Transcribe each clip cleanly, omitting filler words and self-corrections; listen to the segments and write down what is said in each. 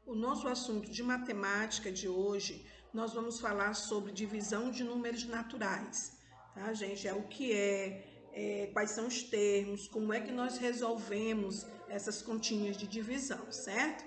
O nosso assunto de matemática de hoje, nós vamos falar sobre divisão de números naturais, tá, gente? O que quais são os termos, como é que nós resolvemos essas continhas de divisão, certo?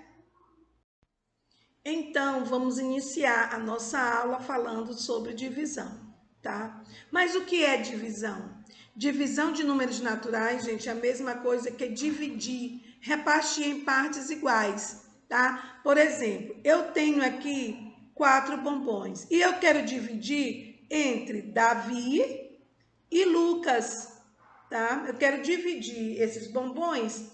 Então, vamos iniciar a nossa aula falando sobre divisão, tá? Mas o que é divisão? Divisão de números naturais, gente, é a mesma coisa que dividir, repartir em partes iguais, tá? Por exemplo, eu tenho aqui 4 bombons e eu quero dividir entre Davi e Lucas, tá? Eu quero dividir esses bombons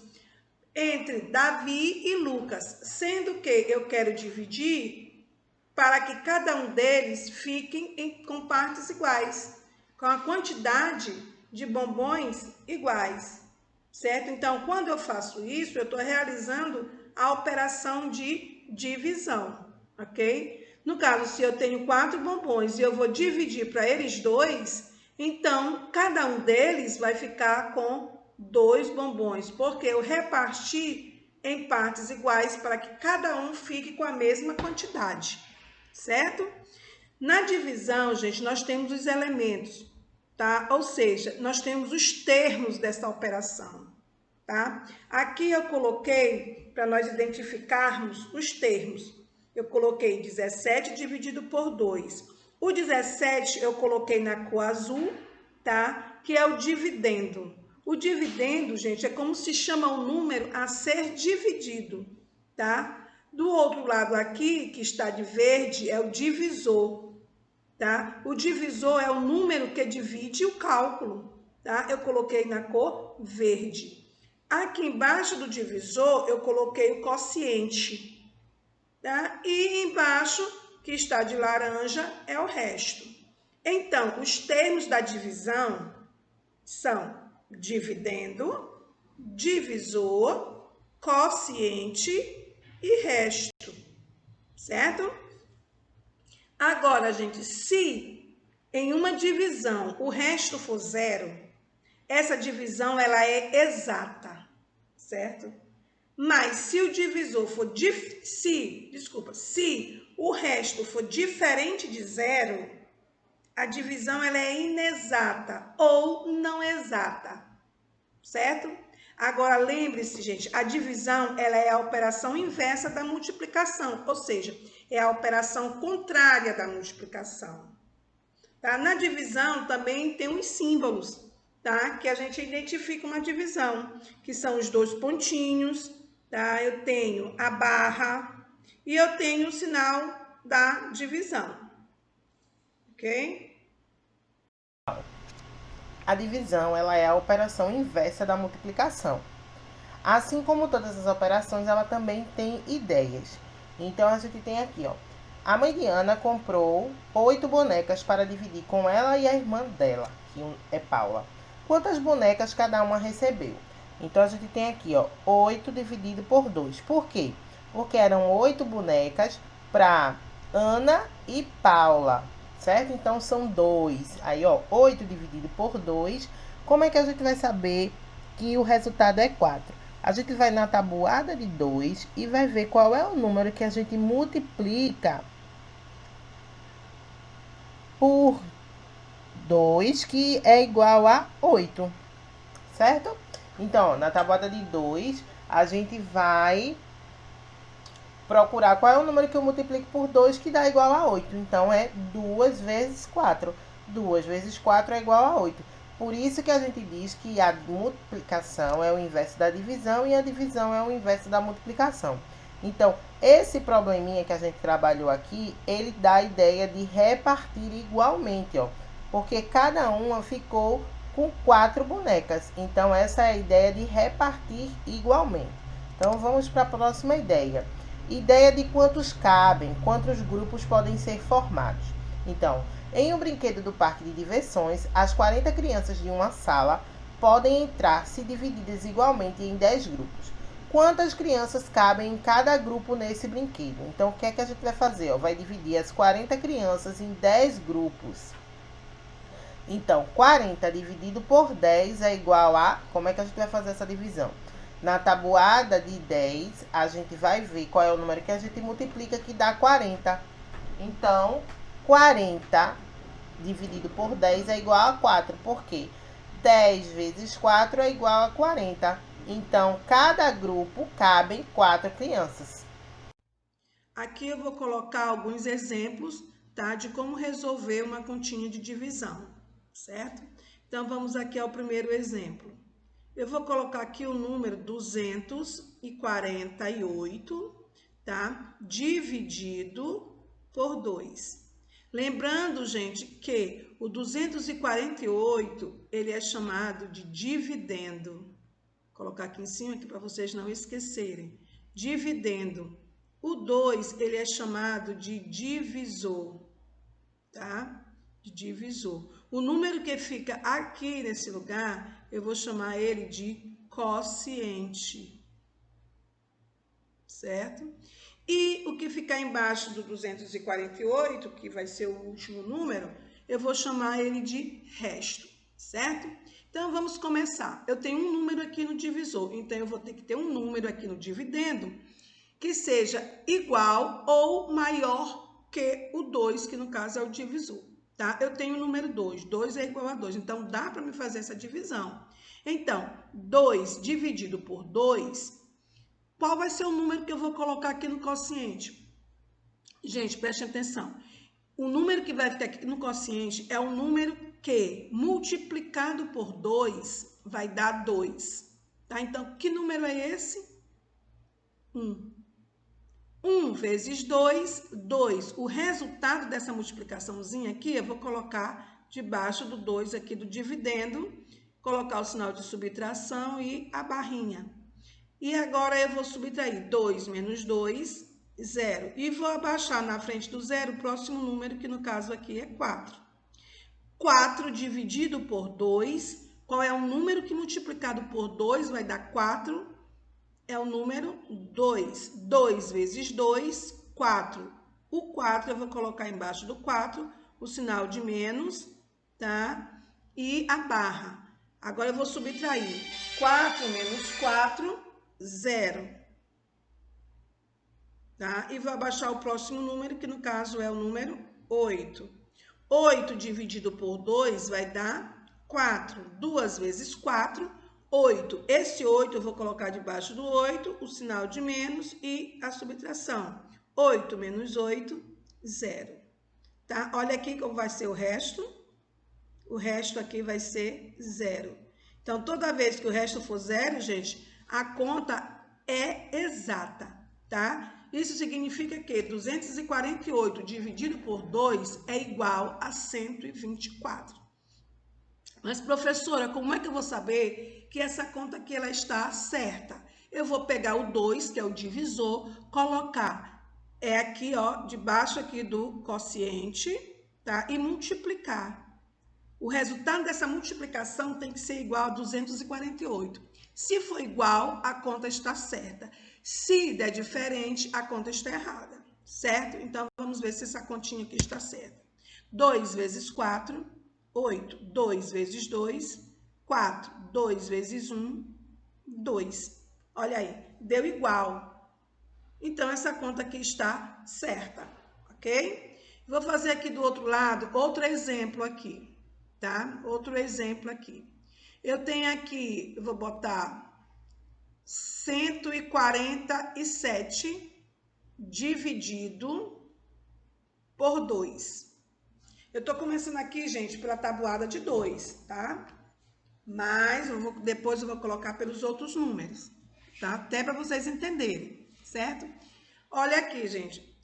entre Davi e Lucas, sendo que eu quero dividir para que cada um deles fiquem com partes iguais, com a quantidade de bombons iguais, certo? Então, quando eu faço isso, eu estou realizando a operação de divisão, ok? No caso, se eu tenho 4 bombons e eu vou dividir para eles 2, então cada um deles vai ficar com 2 bombons, porque eu reparti em partes iguais para que cada um fique com a mesma quantidade, certo? Na divisão, gente, nós temos os elementos, tá? Ou seja, nós temos os termos dessa operação, tá? Aqui eu coloquei, para nós identificarmos os termos, eu coloquei 17 dividido por 2. O 17 eu coloquei na cor azul, tá? Que é o dividendo. O dividendo, gente, é como se chama o número a ser dividido, tá? Do outro lado aqui, que está de verde, é o divisor, tá? O divisor é o número que divide o cálculo, tá? Eu coloquei na cor verde. Aqui embaixo do divisor, eu coloquei o quociente, tá? E embaixo, que está de laranja, é o resto. Então, os termos da divisão são dividendo, divisor, quociente e resto, certo? Agora, gente, se em uma divisão o resto for zero, essa divisão ela é exata, certo? Mas se o divisor for se o resto for diferente de zero, a divisão ela é inexata ou não exata, certo? Agora, lembre-se, gente, a divisão ela é a operação inversa da multiplicação, ou seja, é a operação contrária da multiplicação. Tá? Na divisão também tem os símbolos, tá? Que a gente identifica uma divisão, que são os 2 pontinhos, tá? Eu tenho a barra e eu tenho o sinal da divisão, ok? A divisão ela é a operação inversa da multiplicação. Assim como todas as operações, ela também tem ideias. Então, a gente tem aqui, ó. A mãe de Ana comprou 8 bonecas para dividir com ela e a irmã dela, que é Paula. Quantas bonecas cada uma recebeu? Então, a gente tem aqui, ó, 8 dividido por 2. Por quê? Porque eram 8 bonecas para Ana e Paula, certo? Então, são 2. Aí, ó, 8 dividido por 2. Como é que a gente vai saber que o resultado é 4? A gente vai na tabuada de 2 e vai ver qual é o número que a gente multiplica por 2, que é igual a 8, certo? Então, na tabuada de 2, a gente vai procurar qual é o número que eu multiplico por 2 que dá igual a 8. Então, é 2 vezes 4. 2 vezes 4 é igual a 8. Por isso que a gente diz que a multiplicação é o inverso da divisão e a divisão é o inverso da multiplicação. Então, esse probleminha que a gente trabalhou aqui, ele dá a ideia de repartir igualmente, ó. Porque cada uma ficou com 4 bonecas. Então, essa é a ideia de repartir igualmente. Então, vamos para a próxima ideia. Ideia de quantos cabem, quantos grupos podem ser formados. Então, em um brinquedo do parque de diversões, as 40 crianças de uma sala podem entrar se divididas igualmente em 10 grupos. Quantas crianças cabem em cada grupo nesse brinquedo? Então, o que é que a gente vai fazer? Ó, vai dividir as 40 crianças em 10 grupos. Então, 40 dividido por 10 é igual a... Como é que a gente vai fazer essa divisão? Na tabuada de 10, a gente vai ver qual é o número que a gente multiplica, que dá 40. Então, 40 dividido por 10 é igual a 4. Por quê? 10 vezes 4 é igual a 40. Então, cada grupo cabem 4 crianças. Aqui eu vou colocar alguns exemplos, tá, de como resolver uma continha de divisão, certo? Então, vamos aqui ao primeiro exemplo. Eu vou colocar aqui o número 248, tá? Dividido por 2. Lembrando, gente, que o 248, ele é chamado de dividendo. Vou colocar aqui em cima aqui para vocês não esquecerem. Dividendo. O 2, ele é chamado de divisor, tá? De divisor. O número que fica aqui nesse lugar, eu vou chamar ele de quociente, certo? E o que ficar embaixo do 248, que vai ser o último número, eu vou chamar ele de resto, certo? Então, vamos começar. Eu tenho um número aqui no divisor, então eu vou ter que ter um número aqui no dividendo que seja igual ou maior que o 2, que no caso é o divisor, tá? Eu tenho o número 2, 2 é igual a 2, então dá para me fazer essa divisão. Então, 2 dividido por 2, qual vai ser o número que eu vou colocar aqui no quociente? Gente, preste atenção. O número que vai ficar aqui no quociente é o número que, multiplicado por 2, vai dar 2, tá? Então, que número é esse? 1. 1 vezes 2, 2. O resultado dessa multiplicaçãozinha aqui, eu vou colocar debaixo do 2 aqui do dividendo, colocar o sinal de subtração e a barrinha. E agora eu vou subtrair 2 menos 2, 0. E vou abaixar na frente do 0 o próximo número, que no caso aqui é 4. 4 dividido por 2, qual é o número que multiplicado por 2 vai dar 4? É o número 2. 2 vezes 2, 4. O 4 eu vou colocar embaixo do 4 o sinal de menos, tá? E a barra. Agora eu vou subtrair 4 menos 4, 0. Tá? E vou abaixar o próximo número, que no caso é o número 8. 8 dividido por 2 vai dar 4. 2 vezes 4, 8. Esse 8 eu vou colocar debaixo do 8, o sinal de menos e a subtração. 8 menos 8, 0. Tá? Olha aqui como vai ser o resto. O resto aqui vai ser 0. Então, toda vez que o resto for 0, gente, a conta é exata, tá? Isso significa que 248 dividido por 2 é igual a 124. Mas, professora, como é que eu vou saber que essa conta aqui ela está certa? Eu vou pegar o 2, que é o divisor, colocar aqui, ó, debaixo aqui do quociente, tá? E multiplicar. O resultado dessa multiplicação tem que ser igual a 248. Se for igual, a conta está certa. Se der diferente, a conta está errada, certo? Então, vamos ver se essa continha aqui está certa. 2 vezes 4, 8. 2 vezes 2, 4. 2 vezes 1, 2. Olha aí, deu igual. Então, essa conta aqui está certa, ok? Vou fazer aqui do outro lado outro exemplo aqui, tá? Outro exemplo aqui. Eu tenho aqui, eu vou botar 147 dividido por 2. Eu tô começando aqui, gente, pela tabuada de 2, tá? Mas depois eu vou colocar pelos outros números, tá? Até para vocês entenderem, certo? Olha aqui, gente.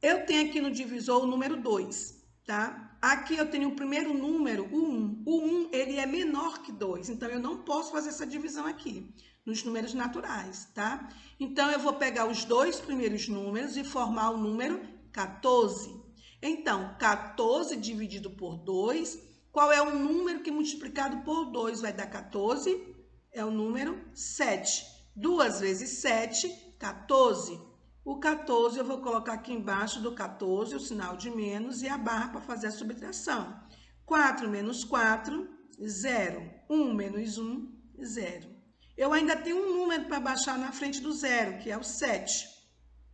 Eu tenho aqui no divisor o número 2, tá? Aqui eu tenho o primeiro número, o 1. O 1, ele é menor que 2, então eu não posso fazer essa divisão aqui, nos números naturais, tá? Então, eu vou pegar os dois primeiros números e formar o número 14. Então, 14 dividido por 2, qual é o número que multiplicado por 2 vai dar 14? É o número 7. 2 vezes 7, 14. O 14 eu vou colocar aqui embaixo do 14 o sinal de menos e a barra para fazer a subtração. 4 menos 4, 0. 1 menos 1, 0. eu ainda tenho um número para baixar na frente do zero, que é o 7.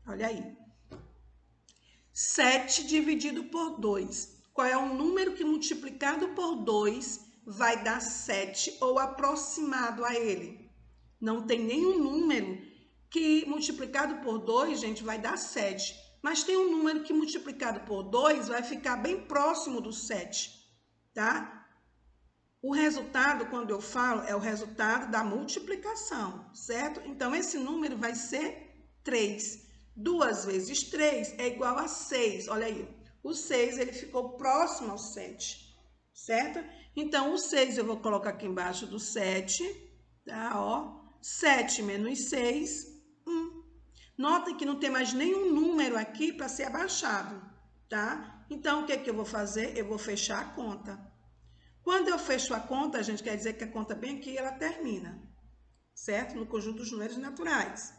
Olha aí. 7 dividido por 2. Qual é o número que multiplicado por 2 vai dar 7 ou aproximado a ele? Não tem nenhum número que multiplicado por 2, gente, vai dar 7. Mas tem um número que multiplicado por 2 vai ficar bem próximo do 7, tá? O resultado, quando eu falo, é o resultado da multiplicação, certo? Então, esse número vai ser 3. 2 vezes 3 é igual a 6. Olha aí, o 6 ele ficou próximo ao 7, certo? Então, o 6 eu vou colocar aqui embaixo do 7, tá? Ó, 7 menos 6, 1. Notem que não tem mais nenhum número aqui para ser abaixado, tá? Então, o que que eu vou fazer? Eu vou fechar a conta. Quando eu fecho a conta, a gente quer dizer que a conta bem aqui, ela termina, certo? No conjunto dos números naturais,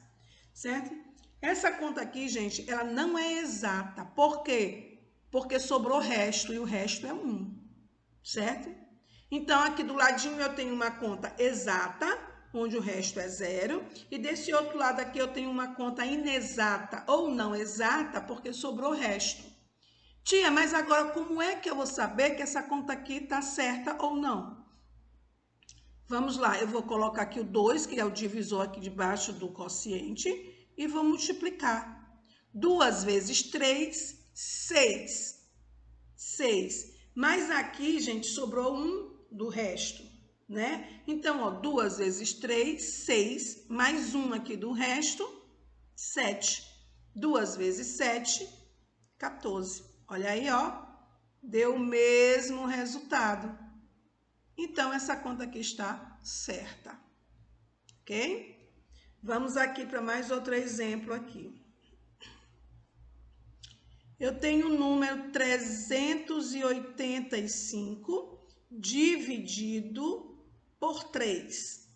certo? Essa conta aqui, gente, ela não é exata. Por quê? Porque sobrou resto e o resto é 1, certo? Então, aqui do ladinho eu tenho uma conta exata, onde o resto é 0. E desse outro lado aqui eu tenho uma conta inexata ou não exata, porque sobrou resto. Tia, mas agora como é que eu vou saber que essa conta aqui está certa ou não? Vamos lá, eu vou colocar aqui o 2, que é o divisor aqui debaixo do quociente, e vou multiplicar. 2 vezes 3, 6. 6. Mas aqui, gente, sobrou 1 do resto, né? Então, ó, 2 vezes 3, 6, mais 1 aqui do resto, 7. 2 vezes 7, 14. Olha aí, ó, deu o mesmo resultado. Então, essa conta aqui está certa, ok? Vamos aqui para mais outro exemplo aqui. Eu tenho o número 385 dividido por 3,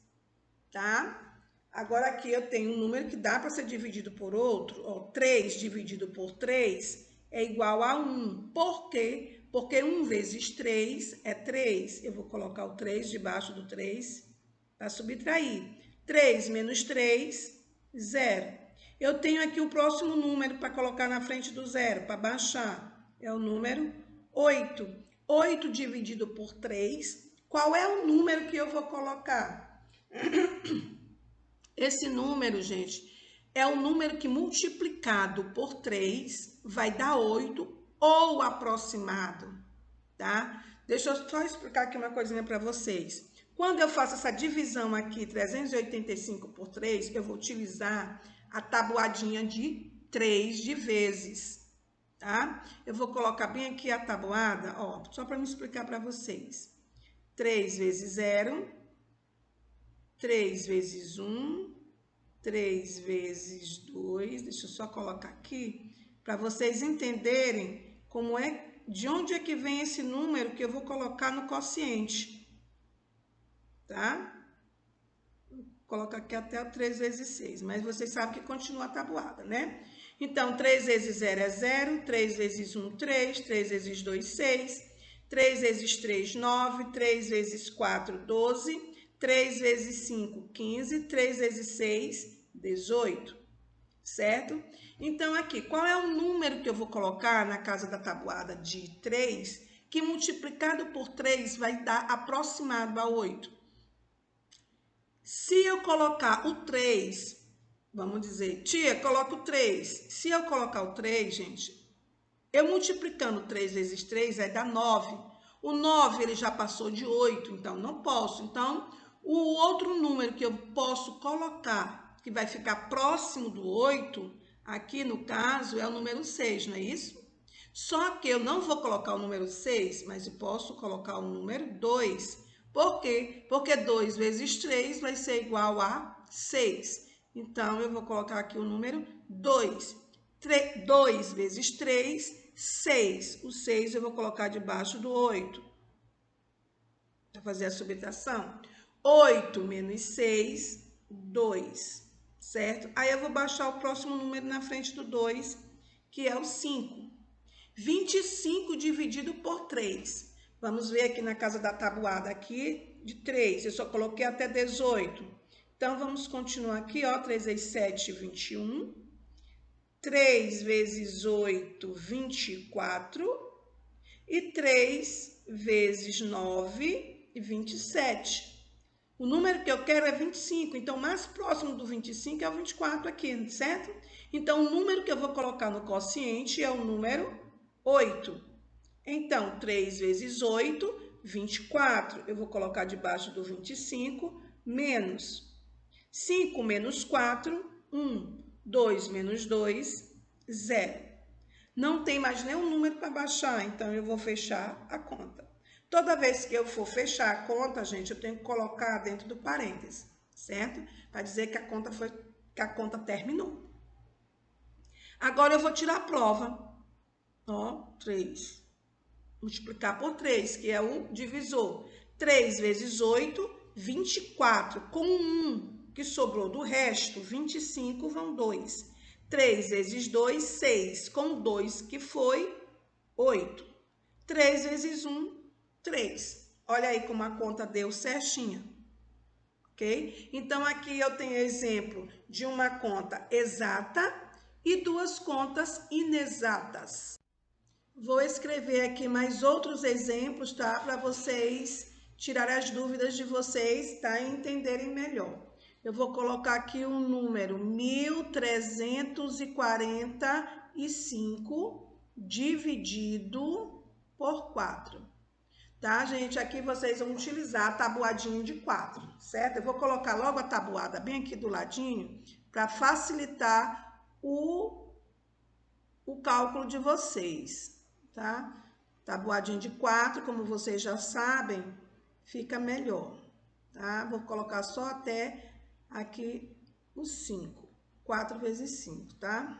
tá? Agora aqui eu tenho um número que dá para ser dividido por outro. Ó, 3 dividido por 3 é igual a 1. Por quê? Porque 1 vezes 3 é 3. Eu vou colocar o 3 debaixo do 3 para subtrair. 3 menos 3, 0. Eu tenho aqui o próximo número para colocar na frente do 0, para baixar. É o número 8. 8 dividido por 3. Qual é o número que eu vou colocar? Esse número, gente, é o número que multiplicado por 3 vai dar 8 ou aproximado, tá? Deixa eu só explicar aqui uma coisinha para vocês. Quando eu faço essa divisão aqui, 385 por 3, eu vou utilizar a tabuadinha de 3 de vezes, tá? Eu vou colocar bem aqui a tabuada, ó, só para me explicar para vocês. 3 vezes 0, 3 vezes 1, 3 vezes 2, deixa eu só colocar aqui, para vocês entenderem como é, de onde é que vem esse número que eu vou colocar no quociente, tá? Coloca aqui até o 3 vezes 6, mas vocês sabem que continua a tabuada, né? Então, 3 vezes 0 é 0, 3 vezes 1, 3, 3 vezes 2, 6, 3 vezes 3, 9, 3 vezes 4, 12, 3 vezes 5, 15, 3 vezes 6, 18, certo? Então, aqui, qual é o número que eu vou colocar na casa da tabuada de 3, que multiplicado por 3 vai dar aproximado a 8? Se eu colocar o 3, vamos dizer, tia, coloca o 3. Se eu colocar o 3, gente, eu multiplicando 3 vezes 3 vai dar 9. O 9 ele já passou de 8, então não posso. Então, o outro número que eu posso colocar, que vai ficar próximo do 8, aqui no caso, é o número 6, não é isso? Só que eu não vou colocar o número 6, mas eu posso colocar o número 2. Por quê? Porque 2 vezes 3 vai ser igual a 6. Então, eu vou colocar aqui o número 2. 2 vezes 3, 6. O 6 eu vou colocar debaixo do 8. Para fazer a subtração. 8 menos 6, 2. Certo? Aí eu vou baixar o próximo número na frente do 2, que é o 5. 25 dividido por 3. Vamos ver aqui na casa da tabuada aqui de 3. Eu só coloquei até 18. Então, vamos continuar aqui, ó. 3 vezes 7, 21. 3 vezes 8, 24. E 3 vezes 9, 27. O número que eu quero é 25, então o mais próximo do 25 é o 24 aqui, certo? Então, o número que eu vou colocar no quociente é o número 8. Então, 3 vezes 8, 24. Eu vou colocar debaixo do 25, menos 5 menos 4, 1. 2 menos 2, 0. Não tem mais nenhum número para baixar, então eu vou fechar a conta. Toda vez que eu for fechar a conta, gente, eu tenho que colocar dentro do parênteses, certo? Para dizer que a conta terminou. Agora eu vou tirar a prova. Ó, 3. Multiplicar por 3, que é o divisor. 3 vezes 8, 24. Com 1 que sobrou do resto, 25 vão 2. 3 vezes 2, 6. Com 2 que foi 8. 3 vezes 1, 3. Olha aí como a conta deu certinha. Ok? Então, aqui eu tenho exemplo de uma conta exata e duas contas inexatas. Vou escrever aqui mais outros exemplos, tá? Para vocês tirarem as dúvidas de vocês, tá? E entenderem melhor. Eu vou colocar aqui um número 1345 dividido por 4. Tá, gente? Aqui vocês vão utilizar a tabuadinha de 4, certo? Eu vou colocar logo a tabuada bem aqui do ladinho para facilitar o cálculo de vocês, tá? Tabuadinha de 4, como vocês já sabem, fica melhor, tá? Vou colocar só até aqui o 5. 4 vezes 5, tá?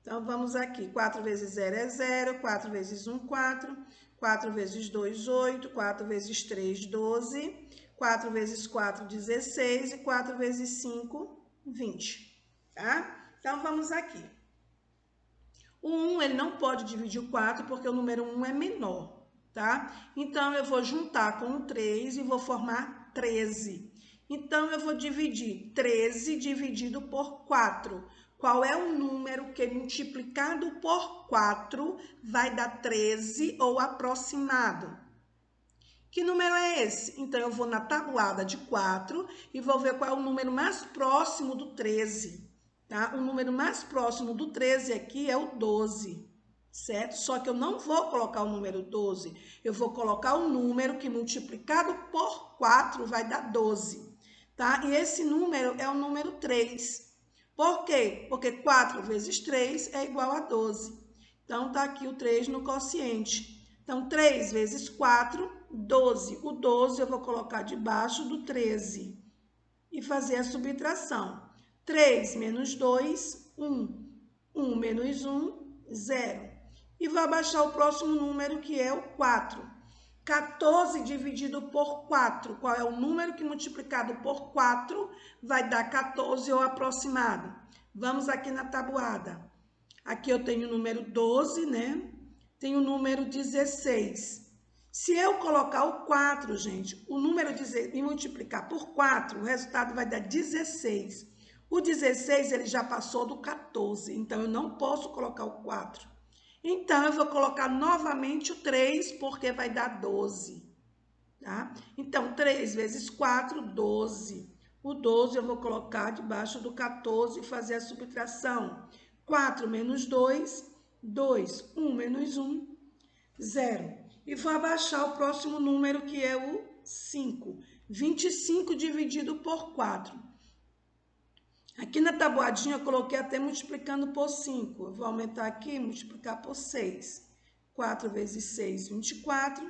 Então, vamos aqui. 4 vezes 0 é 0. 4 vezes 1, 4. 4 vezes 2, 8. 4 vezes 3, 12. 4 vezes 4, 16. E 4 vezes 5, 20. Tá? Então, vamos aqui. O 1, ele não pode dividir o 4 porque o número 1 é menor, tá? Então, eu vou juntar com o 3 e vou formar 13. Então, eu vou dividir 13 dividido por 4. Qual é o número que multiplicado por 4 vai dar 13 ou aproximado? Que número é esse? Então, eu vou na tabuada de 4 e vou ver qual é o número mais próximo do 13. Tá? O número mais próximo do 13 aqui é o 12, certo? Só que eu não vou colocar o número 12, eu vou colocar o número que multiplicado por 4 vai dar 12, tá? E esse número é o número 3. Por quê? Porque 4 vezes 3 é igual a 12. Então, tá aqui o 3 no quociente. Então, 3 vezes 4, 12. O 12 eu vou colocar debaixo do 13 e fazer a subtração. 3 menos 2, 1. 1 menos 1, 0. E vou abaixar o próximo número, que é o 4. 14 dividido por 4. Qual é o número que multiplicado por 4 vai dar 14 ou aproximado? Vamos aqui na tabuada. Aqui eu tenho o número 12, né? Tenho o número 16. Se eu colocar o 4, gente, o número e multiplicar por 4, o resultado vai dar 16. O 16, ele já passou do 14, então eu não posso colocar o 4. Então, eu vou colocar novamente o 3, porque vai dar 12, tá? Então, 3 vezes 4, 12. O 12 eu vou colocar debaixo do 14 e fazer a subtração. 4 menos 2, 2. 1 menos 1, 0. E vou abaixar o próximo número, que é o 5. 25 dividido por 4. Aqui na tabuadinha eu coloquei até multiplicando por 5. Eu vou aumentar aqui e multiplicar por 6. 4 vezes 6, 24.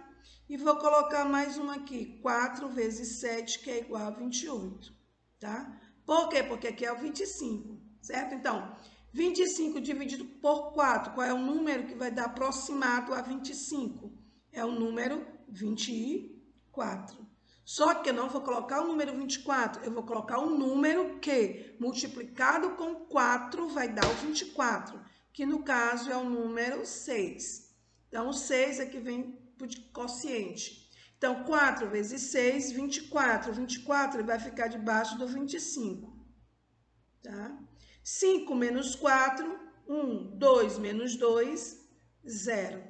E vou colocar mais uma aqui. 4 vezes 7, que é igual a 28. Tá? Por quê? Porque aqui é o 25, certo? Então, 25 dividido por 4. Qual é o número que vai dar aproximado a 25? É o número 24. Só que eu não vou colocar o número 24, eu vou colocar um número que, multiplicado com 4, vai dar o 24, que no caso é o número 6. Então, o 6 é que vem por quociente. Então, 4 vezes 6, 24. 24 vai ficar debaixo do 25. Tá? 5 menos 4, 1. 2 menos 2, 0.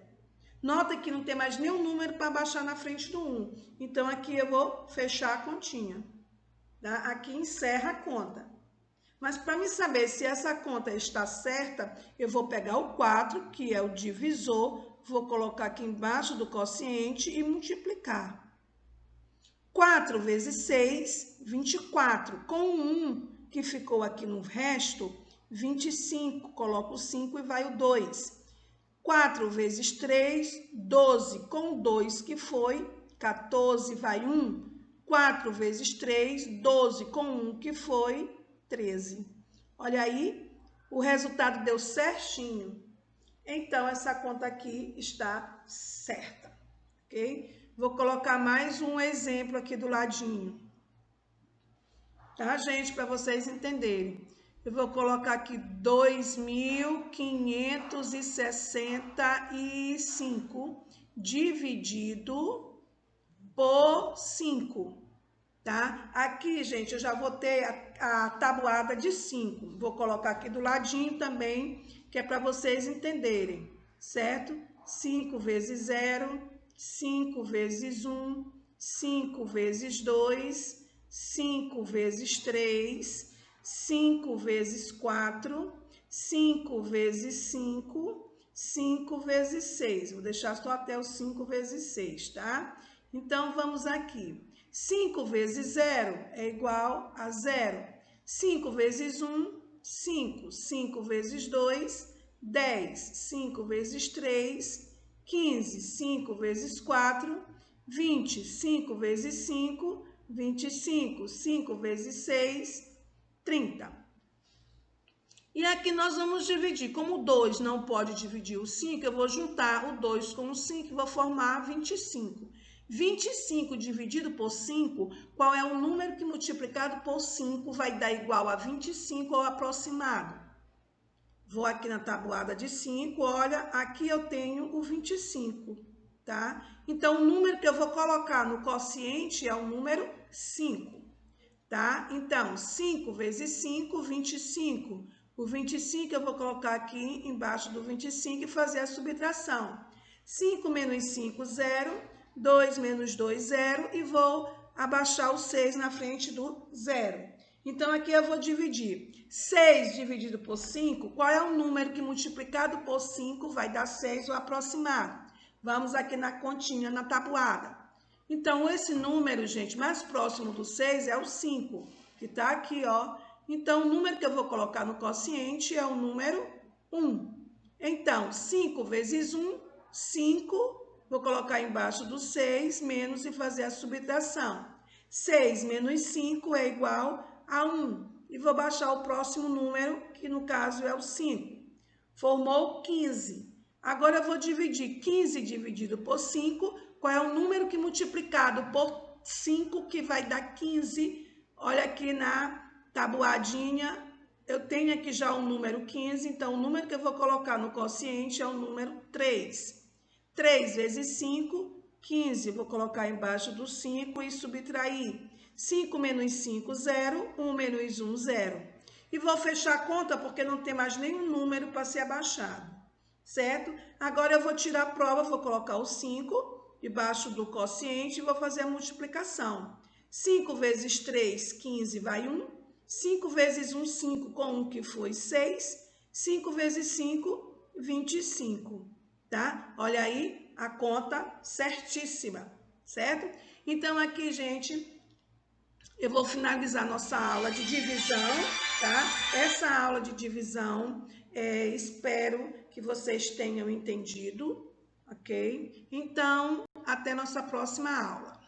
Nota que não tem mais nenhum número para baixar na frente do 1. Então, aqui eu vou fechar a continha. Tá? Aqui encerra a conta. Mas para me saber se essa conta está certa, eu vou pegar o 4, que é o divisor, vou colocar aqui embaixo do quociente e multiplicar. 4 vezes 6, 24. Com o 1 que ficou aqui no resto, 25. Coloco o 5 e vai o 2. 4 vezes 3, 12. Com o 2 que foi, 14 vai 1. 4 vezes 3, 12. Com 1 que foi, 13. Olha aí, o resultado deu certinho. Então, essa conta aqui está certa, ok? Vou colocar mais um exemplo aqui do ladinho. Tá, gente? Para vocês entenderem. Eu vou colocar aqui 2.565 dividido por 5. Tá? Aqui, gente, eu já vou ter a tabuada de 5. Vou colocar aqui do ladinho também, que é para vocês entenderem, certo? 5 vezes 0, 5 vezes 1, 5 vezes 2, 5 vezes 3, 5 vezes 4, 5 vezes 5, 5 vezes 6. Vou deixar só até o 5 vezes 6, tá? Então, vamos aqui. 5 vezes 0 é igual a 0. 5 vezes 1, 5. 5 vezes 2, 10. 5 vezes 3, 15. 5 vezes 4, 20. 5 vezes 5, 25. 5 vezes 6, 30. E aqui nós vamos dividir. Como o 2 não pode dividir o 5, eu vou juntar o 2 com o 5 e vou formar 25. 25 dividido por 5, qual é o número que multiplicado por 5 vai dar igual a 25 ou aproximado? Vou aqui na tabuada de 5, olha, aqui eu tenho o 25, tá? Então, o número que eu vou colocar no quociente é o número 5, tá? Então, 5 vezes 5, 25. O 25 eu vou colocar aqui embaixo do 25 e fazer a subtração. 5 menos 5, 0. 2 menos 2, 0, e vou abaixar o 6 na frente do 0. Então, aqui eu vou dividir. 6 dividido por 5, qual é o número que multiplicado por 5 vai dar 6 ou aproximado? Vamos aqui na continha, na tabuada. Então, esse número, gente, mais próximo do 6 é o 5, que está aqui, ó. Então, o número que eu vou colocar no quociente é o número 1. Então, 5 vezes 1, 5. Vou colocar embaixo do 6, menos e fazer a subtração. 6 menos 5 é igual a 1. E vou baixar o próximo número, que no caso é o 5. Formou 15. Agora eu vou dividir 15 dividido por 5. Qual é o número que multiplicado por 5 que vai dar 15? Olha aqui na tabuadinha. Eu tenho aqui já o número 15, então o número que eu vou colocar no quociente é o número 3. 3 vezes 5, 15. Vou colocar embaixo do 5 e subtrair. 5 menos 5, 0. 1 menos 1, 0. E vou fechar a conta porque não tem mais nenhum número para ser abaixado. Certo? Agora eu vou tirar a prova, vou colocar o 5 debaixo do quociente e vou fazer a multiplicação. 5 vezes 3, 15, vai 1. 5 vezes 1, 5, com 1 que foi 6. 5 vezes 5, 25. Tá? Olha aí a conta certíssima, certo? Então, aqui, gente, eu vou finalizar nossa aula de divisão, tá? Essa aula de divisão, espero que vocês tenham entendido, ok? Então, até nossa próxima aula.